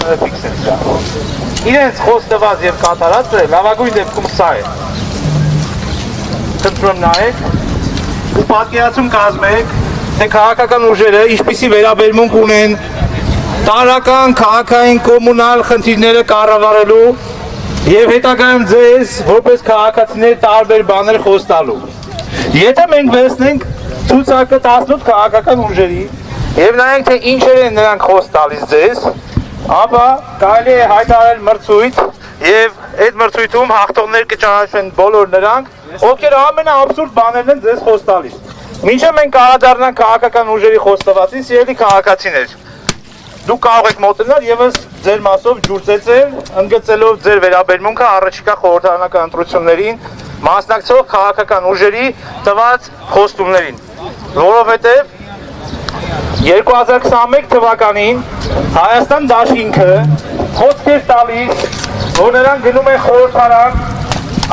բաները ֆիքս են դրան։ Իրենց խոստված եւ կատարածը լավագույն դեպքում սա է։ Խնդրում նայեք ու պատկերացում կազմեք, թե քաղաքական ուժերը ինչպիսի վերաբերմունք ունեն տարրական, քաղաքային, կոմունալ խնդիրները կառավարելու եւ հետագայում ձեզ որպես քաղաքացիներ տարբեր բաներ խոստալու։ Եթե մենք վերցնենք ցուցակը 18 քաղաքական ուժերի եւ նայենք թե ինչեր են նրանք խոստ տալիս ձեզ, ապա կարելի է հայտարարել մրցույթ եւ այդ մրցույթում հաղթողներ կճանաչվեն բոլոր նրանք, ովքեր ամենաաբսուրդ բաներն են ձեզ խոստ տալիս։ Մինչև մենք անդրադառնանք քաղաքական ուժերի խոստովացին, սիրելի քաղաքացիներ, դուք կարող եք մոտենալ եւս ձեր մասով ջուր ծեծել, ընդգծելով ձեր վերաբերմունքը առաջիկա խորհրդարանական ընտրություններին մասնակցող քաղաքական ուժերի տված խոստումներին, որովհետեւ 2021 թվականին Հայաստան դաշինքը խոսք էր տալիս, որ նրանք գնում են խորհրդարան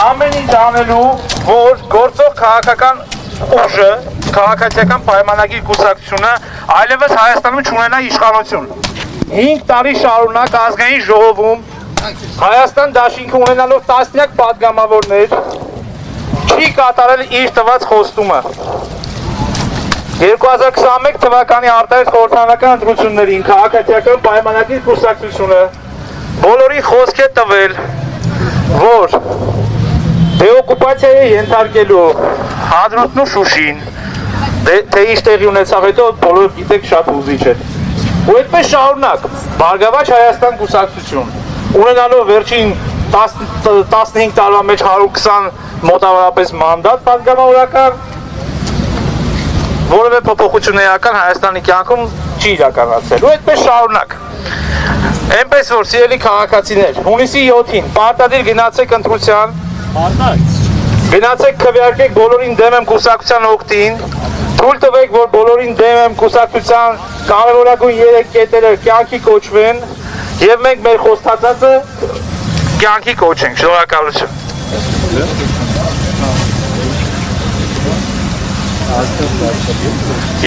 ամեն ինչ անելու, որ գործող քաղաքական ուժը, քաղաքացիական պայմանագիր կուսակցությունը այլևս Հայաստանում չունենա իշխանություն։ 5 տարի շարունակ ազգային ժողովում Հայաստան դաշինքը ունենալով տասնյակ պատգամավորներ չի կատարել իր տված խոստումը։ 2021 թվականի արտահայտ խորհրդարանական ընտրություններին քաղաքացիական պայմանագիր կուսակցությունը բոլորի խոսք է տվել, որ դեօկուպացիա է ենթարկելու Հադրութն ու Շուշին, թե ինչ տեղի ունեցավ հետո բոլորը գիտեք շատ ուզիչ է։ Ու այդպես շարունակ Բարգավաճ Հայաստան կուսակցություն ունենալով վերջին 15 տարվա մեջ 120 մոտավորապես մանդատ պատգամավորական, որևէ փոփոխություն էական Հայաստանի կյանքում չի իրականացել։ Ու այդպես շարունակ։ Այնպես որ սիրելի քաղաքացիներ, հունիսի 7-ին պարտադիր գնացեք ընտրության, գնացեք քվեարկեք բոլորին դեմ եմ կուսակցության օգտին, թույլ տվեք, որ բոլորին դեմ եմ կուսակցության կարևորագույն 3 կետերը կյանքի կոչվեն եւ մենք մեր խոստացածը կյանքի կոչենք։ Շնորհակալություն։